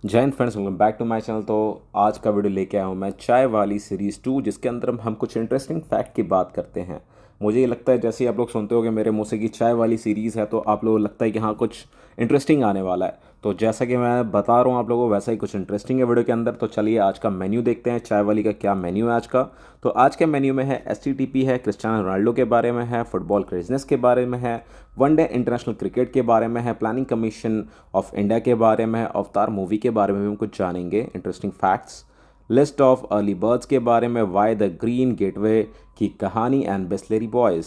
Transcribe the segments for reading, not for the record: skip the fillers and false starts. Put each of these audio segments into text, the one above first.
जय हिंद friends, welcome back to my channel. तो आज का वीडियो लेके आया हूँ मैं चाय वाली सीरीज़ 2, जिसके अंदर हम कुछ इंटरेस्टिंग फैक्ट की बात करते हैं। मुझे ये लगता है जैसे ही आप लोग सुनते होगे मेरे मुंह से कि चाय वाली सीरीज़ है, तो आप लोगों को लगता है कि हाँ कुछ इंटरेस्टिंग आने वाला है। तो जैसा कि मैं बता रहा हूँ आप लोगों को, वैसा ही कुछ इंटरेस्टिंग है वीडियो के अंदर। तो चलिए आज का मेन्यू देखते हैं, चाय वाली का क्या मेन्यू है आज का। तो आज के मेन्यू में है एसटीटीपी है, क्रिस्टियानो रोनाल्डो के बारे में है, फुटबॉल क्रेजनेस के बारे में है, वनडे इंटरनेशनल क्रिकेट के बारे में है, प्लानिंग कमीशन ऑफ इंडिया के बारे में है, अवतार मूवी के बारे में भी हम कुछ जानेंगे interesting facts, list of early birds के बारे में, वाई द ग्रीन गेटवे की कहानी एंड बिस्लेरी बॉयज़।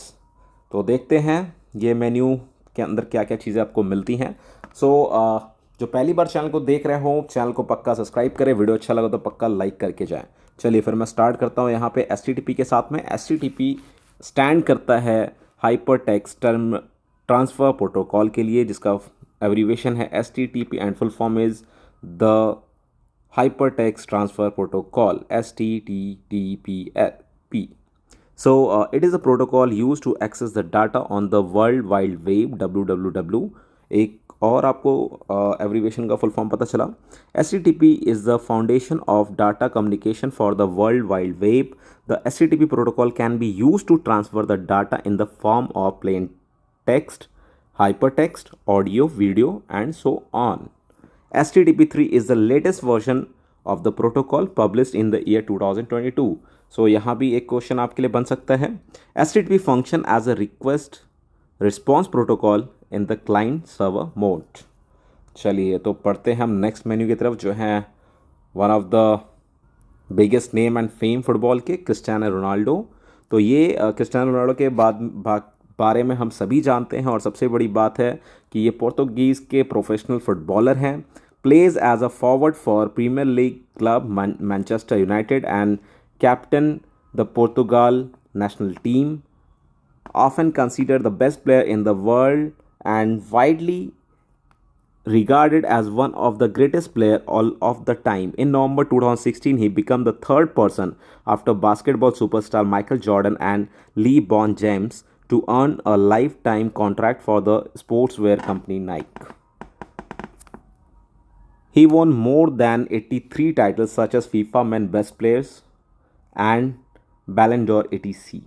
तो देखते हैं ये मेन्यू के अंदर क्या क्या चीज़ें आपको मिलती हैं। जो पहली बार चैनल को देख रहे हो, चैनल को पक्का सब्सक्राइब करें, वीडियो अच्छा लगा तो पक्का लाइक करके जाएं। चलिए फिर मैं स्टार्ट करता हूँ। यहाँ पे एस के साथ में एस स्टैंड करता है hyper text term transfer protocol के लिए, जिसका एब्रीवेशन है S and full form is the Hypertext Transfer Protocol HTTP. It is a protocol used to access the data on the World Wide Web WWW. एक और आपको abbreviation का full form पता चला। HTTP is the foundation of data communication for the World Wide Web. The HTTP protocol can be used to transfer the data in the form of plain text, hypertext, audio, video, and so on. HTTP 3 is the latest version of the protocol published in the year 2022. सो यहाँ भी एक question आपके लिए बन सकता है। HTTP function as a request response protocol in the client server mode. चलिए तो पढ़ते हैं हम नेक्स्ट मेन्यू की तरफ, जो है one of the biggest name and fame football के, क्रिस्टियानो रोनाल्डो। तो ये क्रिस्टियानो रोनाल्डो के बारे में हम सभी जानते हैं, और सबसे बड़ी बात है कि ये पोर्तुगीज़ के प्रोफेशनल फुटबॉलर हैं। Plays as a forward for Premier League club Manchester United and captain the Portugal national team, often considered the best player in the world and widely regarded as one of the greatest player all of the time. In November 2016, he became the third person after basketball superstar Michael Jordan and LeBron James to earn a lifetime contract for the sportswear company Nike. He won more than 83 titles such as FIFA Men Best Players and Ballon d'Or etc.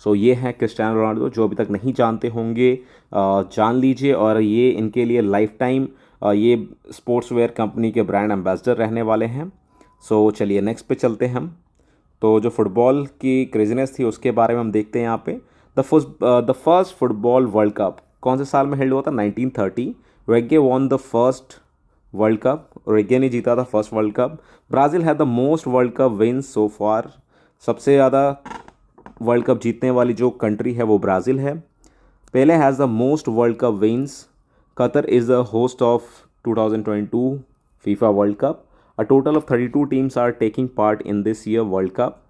सो ये हैं Cristiano Ronaldo. जो अभी तक नहीं जानते होंगे जान लीजिए, और ये इनके लिए लाइफ टाइम ये स्पोर्ट्स वेयर कंपनी के ब्रांड एम्बेसडर रहने वाले हैं। सो चलिए नेक्स्ट पे चलते हैं हम। तो जो फुटबॉल की क्रेजीनेस थी उसके बारे में हम देखते हैं यहाँ पे। The first football world cup कौन से साल में हेल्ड हुआ था? 1930। Uruguay won the first world cup. Uruguay ने जीता था first world cup. Brazil had the most world cup wins so far. सबसे ज़्यादा वर्ल्ड कप जीतने वाली जो कंट्री है वो ब्राज़ील है। Pele has the most world cup wins. Qatar is the host of 2022 FIFA world cup. A total of 32 teams are taking part in this year world cup.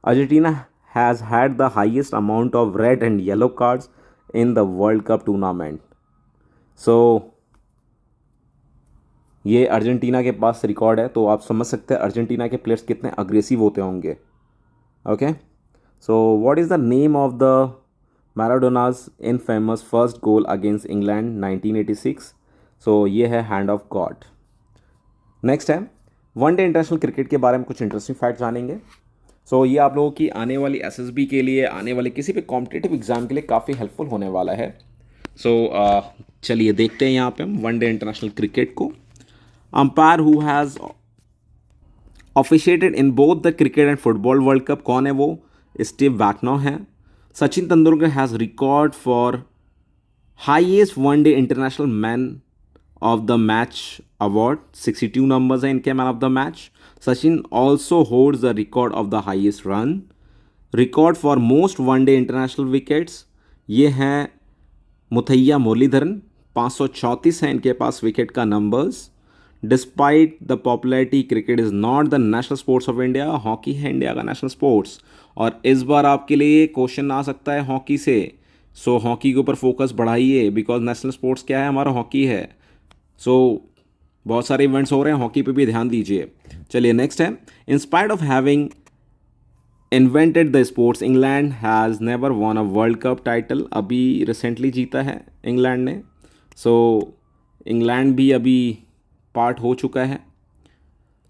Argentina has had the highest amount of red and yellow cards in the World Cup tournament. So ये Argentina के पास record है, तो आप समझ सकते हैं Argentina के players कितने अग्रेसिव होते होंगे। Okay, so what is the name of the Maradona's infamous first goal against England 1986? सो ये है हैंड ऑफ गॉड। नेक्स्ट है वनडे इंटरनेशनल क्रिकेट के बारे में कुछ इंटरेस्टिंग फैक्ट जानेंगे। सो ये आप लोगों की आने वाली एसएसबी के लिए, आने वाले किसी भी कॉम्पिटेटिव एग्जाम के लिए काफ़ी हेल्पफुल होने वाला है। सो चलिए देखते हैं यहाँ पे हम वनडे इंटरनेशनल क्रिकेट को। Umpire who has officiated in both the cricket and football world cup कौन है? वो स्टीव वैकनो है। Sachin Tendulkar has record for highest one day international man of the match award. 62 numbers हैं इनके man of the match. Sachin also holds the record of the highest run. Record for most one day international wickets ये हैं मुथैया मुरलीधरन, 534 हैं इनके पास wicket का numbers. Despite the popularity, cricket is not the national sports of India. Hockey है India का national sports, और इस बार आपके लिए क्वेश्चन आ सकता है हॉकी से। सो हॉकी के ऊपर फोकस बढ़ाइए, बिकॉज नेशनल स्पोर्ट्स क्या है? हमारा हॉकी है। सो बहुत सारे इवेंट्स हो रहे हैं, हॉकी पे भी ध्यान दीजिए। चलिए नेक्स्ट है in spite of having invented the sports England has never von a world cup title. अभी रिसेंटली जीता है इंग्लैंड ने। सो इंग्लैंड भी अभी पार्ट हो चुका है।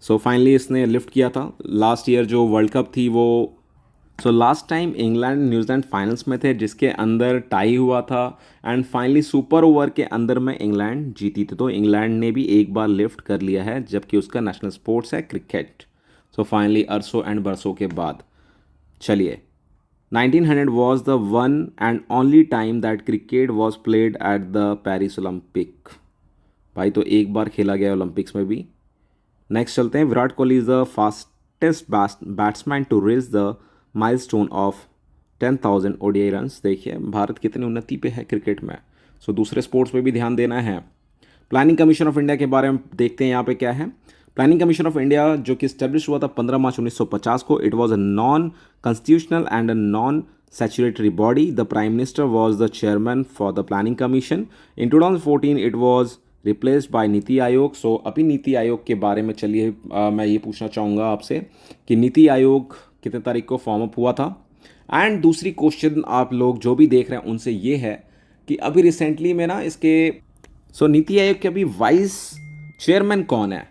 सो फाइनली इसने लिफ्ट किया था। लास्ट ईयर जो वर्ल्ड कप थी वो, so last time England New Zealand finals में थे जिसके अंदर टाई हुआ था एंड फाइनली सुपर ओवर के अंदर में इंग्लैंड जीती थी। तो इंग्लैंड ने भी एक बार लिफ्ट कर लिया है जबकि उसका नेशनल स्पोर्ट्स है क्रिकेट। सो फाइनली अरसों एंड बरसों के बाद, चलिए, 1900 was the one and only time that cricket was played at the Paris Olympic। भाई तो एक बार खेला गया ओलंपिक्स में भी। नेक्स्ट चलते हैं, Virat Kohli is the fastest batsman to reach the milestone of 10,000 ODI runs. देखिए भारत कितनी उन्नति पे है क्रिकेट में। सो दूसरे स्पोर्ट्स पे भी ध्यान देना है। प्लानिंग कमीशन ऑफ इंडिया के बारे में देखते हैं यहाँ पे क्या है। प्लानिंग कमीशन ऑफ इंडिया जो कि स्टैब्लिश हुआ था 15 मार्च 1950 को। It was a non constitutional and a non statutory body. The Prime Minister was the chairman for the Planning Commission. In 2014, it was replaced by NITI Aayog. सो अभी नीति आयोग के बारे में चलिए मैं ये पूछना चाहूँगा आपसे कि नीति आयोग कितने तारीख को फॉर्म अप हुआ था। एंड दूसरी क्वेश्चन आप लोग जो भी देख रहे हैं उनसे ये है कि अभी रिसेंटली में ना इसके नीति आयोग के अभी वाइस चेयरमैन कौन है।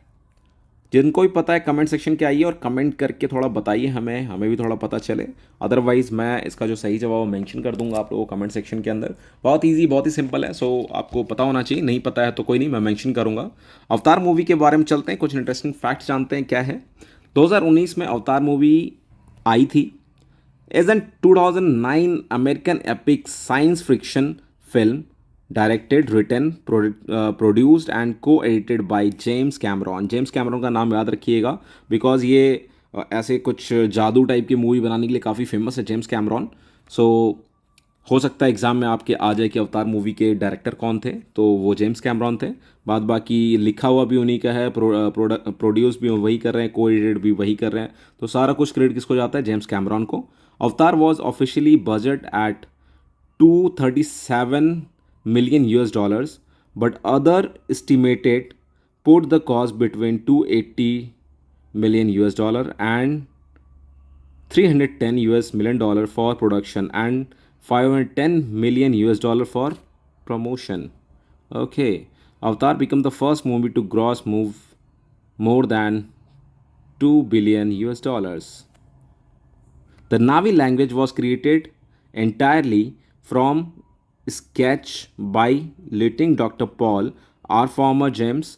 जिनको भी पता है कमेंट सेक्शन के आइए और कमेंट करके थोड़ा बताइए, हमें भी थोड़ा पता चले। अदरवाइज़ मैं इसका जो सही जवाब मेंशन कर दूंगा आप लोगों को कमेंट सेक्शन के अंदर। बहुत इजी, बहुत ही सिंपल है। सो आपको पता होना चाहिए, नहीं पता है तो कोई नहीं, मैं मेंशन करूंगा। अवतार मूवी के बारे में चलते हैं, कुछ इंटरेस्टिंग फैक्ट्स जानते हैं क्या है। 2019 में अवतार मूवी आई थी। As an 2009 American epic science fiction film directed, written, produced and co edited by James Cameron. James Cameron का नाम याद रखिएगा बिकॉज ये ऐसे कुछ जादू टाइप की मूवी बनाने के लिए काफ़ी फेमस है जेम्स कैमरॉन। सो हो सकता है एग्जाम में आपके आ जाए कि अवतार मूवी के डायरेक्टर कौन थे, तो वो जेम्स कैमरॉन थे। बाद बाकी लिखा हुआ भी उन्हीं का है, प्रोड्यूस भी वही कर रहे हैं, को एडिटेड भी वही कर रहे हैं। तो सारा कुछ क्रेडिट किसको जाता है? जेम्स कैमरॉन को। Avatar was officially budget at 237 million US dollars, but other estimated put the cost between 280 million US dollar and 310 US million dollar for production and 510 million US dollar for promotion. Okay, Avatar became the first movie to gross move more than 2 billion US dollars. The Navi language was created entirely from sketch by letting Dr. Paul, our former James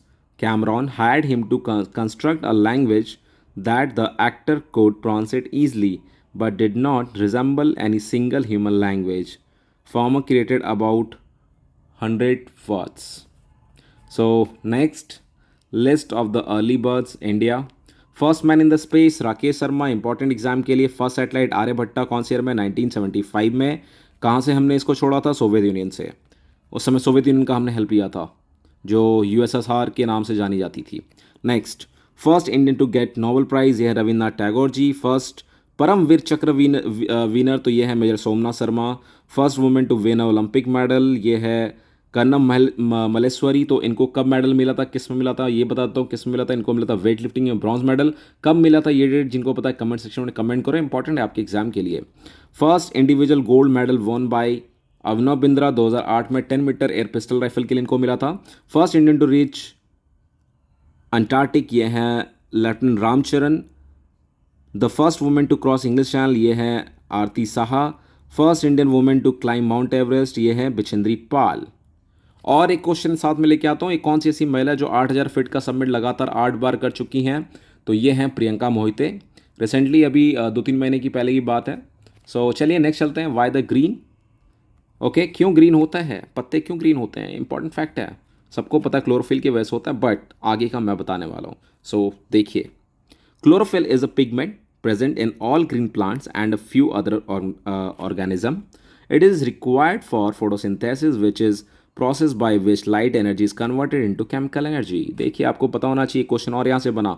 Cameron, hired him to construct a language that the actor could pronounce easily but did not resemble any single human language. Former created about 100 words. So next, list of the early birds India. First man in the space Rakesh Sharma. Important exam के लिए first satellite Aryabhatta कौन से year में? 1975 में। कहाँ से हमने इसको छोड़ा था? सोवियत यूनियन से। उस समय सोवियत यूनियन का हमने हेल्प लिया था जो यूएसएसआर के नाम से जानी जाती थी। Next, first Indian to get Nobel prize, यह है रविन्द्रनाथ टैगोर जी। फर्स्ट परमवीर चक्र विनर तो ये है Major Somnath Sharma. First women to win Olympic medal, ये है कर्नम मलेश्वरी। तो इनको कब मेडल मिला था, किस में मिला था, ये बताता हूँ किस में मिला था। इनको मिला था वेट लिफ्टिंग में ब्रॉन्ज मेडल। कब मिला था ये डेट जिनको पता है कमेंट सेक्शन में कमेंट करो, इंपॉर्टेंट है आपके एग्जाम के लिए। First individual gold medal won by Abhinav Bindra 2008 में 10 मीटर एयर पिस्टल राइफल के लिए इनको मिला था। First Indian to reach Antarctic, ये हैं lieutenant Ramcharan. The first women to cross English Channel, ये हैं Arati Saha. First Indian women to climb Mount Everest, ये हैं बिचेंद्री पाल। और एक क्वेश्चन साथ में लेके आता हूँ, एक कौन सी ऐसी महिला जो 8000 फीट का सबमिट लगातार 8 बार कर चुकी हैं? तो ये हैं प्रियंका मोहिते। रिसेंटली अभी 2-3 महीने की पहले की बात है। सो चलिए नेक्स्ट चलते हैं। Why the green? ओके, क्यों ग्रीन होता है? पत्ते क्यों ग्रीन होते हैं? इंपॉर्टेंट फैक्ट है, सबको पता है क्लोरोफिल की वजह से होता है, बट आगे का मैं बताने वाला हूँ। सो देखिए, chlorophyll is a pigment present in all green plants and a few other organism. It is required for photosynthesis, which is process by which light energy is converted into chemical energy. देखिए आपको पता होना चाहिए, question और यहाँ से बना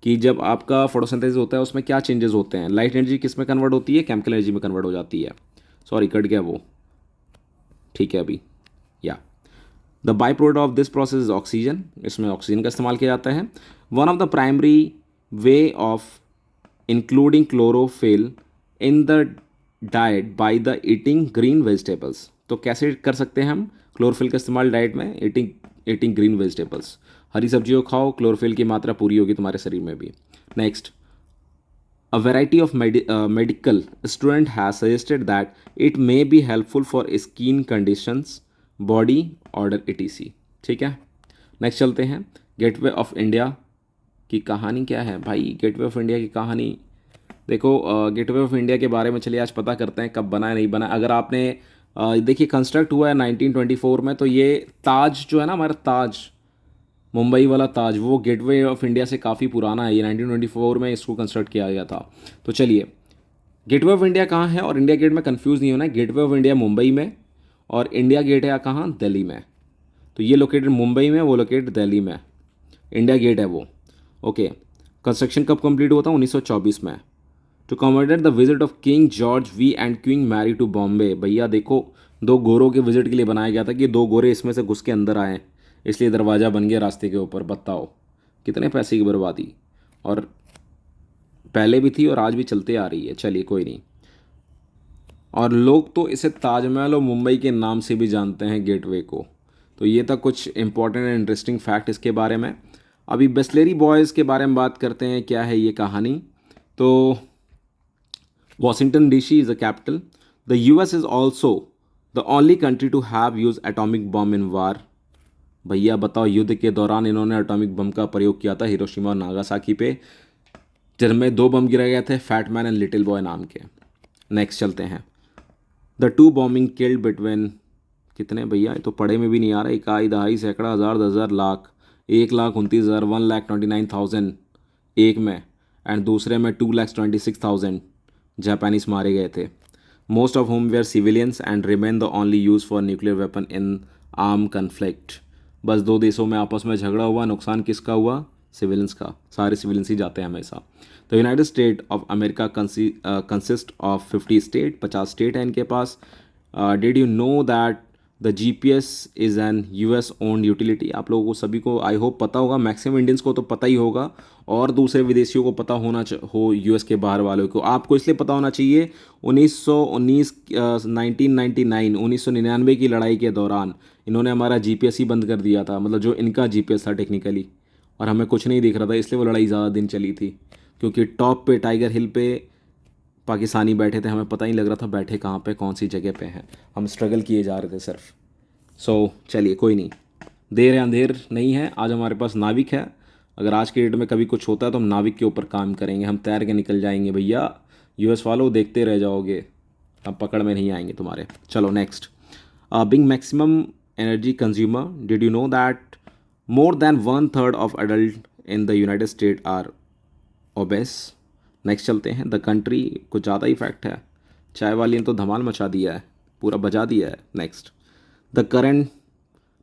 कि जब आपका फोटोसिंथेसिस होता है उसमें क्या चेंजेस होते हैं? लाइट एनर्जी किस में कन्वर्ट होती है? केमिकल एनर्जी में कन्वर्ट हो जाती है। सॉरी कट गया वो, ठीक है अभी। या the by product of this process is oxygen, इसमें ऑक्सीजन का इस्तेमाल किया जाता है। One of the primary way of including chlorophyll in the diet by the eating green vegetables. तो कैसे कर सकते हैं हम क्लोरोफिल का इस्तेमाल डाइट में? Eating green vegetables. हरी सब्जियों खाओ, क्लोरोफिल की मात्रा पूरी होगी तुम्हारे शरीर में भी। Next, a variety of medical student has suggested that it may be helpful for skin conditions, body order etc। ठीक है, नेक्स्ट चलते हैं। गेटवे ऑफ इंडिया की कहानी क्या है भाई? गेटवे ऑफ इंडिया की कहानी देखो, गेटवे ऑफ इंडिया के बारे में चलिए आज पता करते हैं कब बना है नहीं बना। अगर आपने देखिए कंस्ट्रक्ट हुआ है 1924 में, तो ये ताज जो है ना हमारा ताज, मुंबई वाला ताज, वो गेटवे ऑफ इंडिया से काफ़ी पुराना है। ये 1924 में इसको कंस्ट्रक्ट किया गया था। तो चलिए, गेटवे ऑफ इंडिया कहाँ है और इंडिया गेट में कंफ्यूज नहीं होना है। गेटवे ऑफ इंडिया मुंबई में और इंडिया गेट है कहाँ? दिल्ली में। तो ये लोकेटेड मुंबई में, वो लोकेटेड दिल्ली में। इंडिया गेट है वो। ओके, कंस्ट्रक्शन कब कंप्लीट हुआ था? 1924 में। To commemorate the visit of King George V and Queen Mary to Bombay. भैया देखो, दो गोरों के विजिट के लिए बनाया गया था कि दो गोरे इसमें से घुस के अंदर आए, इसलिए दरवाज़ा बन गया रास्ते के ऊपर। बताओ कितने पैसे की बर्बादी, और पहले भी थी और आज भी चलते आ रही है। चलिए कोई नहीं। और लोग तो इसे ताजमहल और मुंबई के नाम से भी जानते हैं, गेटवे को। तो ये था कुछ इंपॉर्टेंट एंड इंटरेस्टिंग फैक्ट इसके बारे में। अभी बिस्लेरी बॉयज़ के बारे में बात करते हैं, क्या है ये कहानी। तो Washington DC is the capital. The US is also the only country to have used atomic bomb in war। भैया बताओ, युद्ध के दौरान इन्होंने एटॉमिक बम का प्रयोग किया था हिरोशिमा और नागासाकी पे, जिनमें दो बम गिराए गए थे, fat man and little boy नाम के। नेक्स्ट चलते हैं। The two bombing killed between, कितने भैया, ये तो पढ़े में भी नहीं आ रहा। इकाई, दहाई, सैकड़ा, हज़ार, 10,000, लाख। 1,29,000, 1,29,000 एक में, एंड दूसरे में 2,26,000 जापानीज मारे गए थे। Most of whom were civilians and remain the only use for nuclear weapon in arm conflict. बस दो देशों में आपस में झगड़ा हुआ, नुकसान किसका हुआ? सिविलियंस का। सारे सिविलियंस ही जाते हैं हमेशा। The United State of America consist of 50 state, 50 state हैं इनके पास। Did you know that the GPS is an US owned utility? आप लोगों को सभी को आई होप पता होगा, मैक्सिमम इंडियंस को तो पता ही होगा, और दूसरे विदेशियों को पता होना हो, US के बाहर वालों को। आपको इसलिए पता होना चाहिए, 1999 की लड़ाई के दौरान इन्होंने हमारा GPS ही बंद कर दिया था, मतलब जो इनका GPS था टेक्निकली, और हमें कुछ नहीं दिख रहा था, इसलिए वो लड़ाई ज़्यादा दिन चली थी। क्योंकि टॉप पे टाइगर हिल पे पाकिस्तानी बैठे थे, हमें पता नहीं लग रहा था बैठे कहाँ पे, कौन सी जगह पे हैं, हम स्ट्रगल किए जा रहे थे सिर्फ। सो चलिए कोई नहीं, देर या अंधेर नहीं है, आज हमारे पास नाविक है। अगर आज के डेट में कभी कुछ होता है तो हम नाविक के ऊपर काम करेंगे, हम तैर के निकल जाएंगे भैया। US वालों देखते रह जाओगे, अब पकड़ में नहीं आएंगे तुम्हारे। चलो next, being maximum energy consumer, did you know that more than 1/3 of adult in the United State are obese. Next चलते हैं। द कंट्री, कुछ ज़्यादा ही फैक्ट है, चाय वाली ने तो धमाल मचा दिया है, पूरा बजा दिया है। Next, the current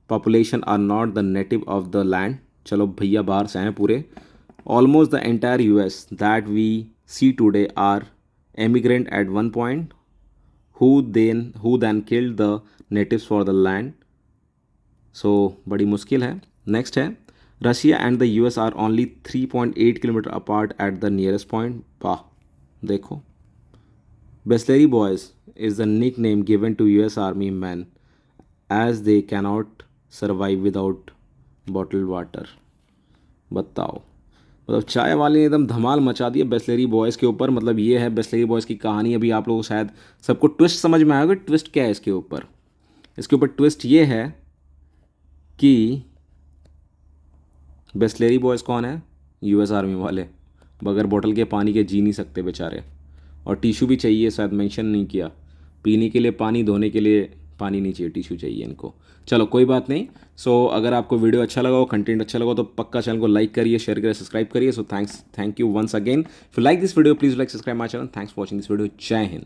population are not the native of the land. चलो भैया बाहर से हैं पूरे। Almost the entire US that we see today are emigrant at one point, who then killed the natives for the land. So बड़ी मुश्किल है। Next है, Russia and the US are only 3.8 kilometre apart at the nearest point. वाह देखो। Bisleri boys is the nickname given to US army man as they cannot survive without bottled water. बताओ, मतलब चाय वाले ने एकदम धमाल मचा दिया बिस्लेरी बॉयज़ के ऊपर। मतलब ये है बिस्लेरी बॉयज़ की कहानी। अभी आप लोगों को शायद सबको ट्विस्ट समझ में आएगा। ट्विस्ट क्या है इसके ऊपर? इसके ऊपर ट्विस्ट ये है कि बिस्लेरी बॉयज़ कौन है? US आर्मी वाले। बगैर बोतल के पानी के जी नहीं सकते बेचारे, और टिशू भी चाहिए, शायद मेंशन नहीं किया। पीने के लिए पानी, धोने के लिए पानी नहीं चाहिए, टिशू चाहिए इनको। चलो कोई बात नहीं। सो अगर आपको वीडियो अच्छा लगा हो, कंटेंट अच्छा लगा हो, तो पक्का चैनल को लाइक करिए, शेयर करिए, सब्सक्राइब करिए। So thank you once again. If you like this video please like, subscribe my channel. Thanks for watching this video. जय हिंद।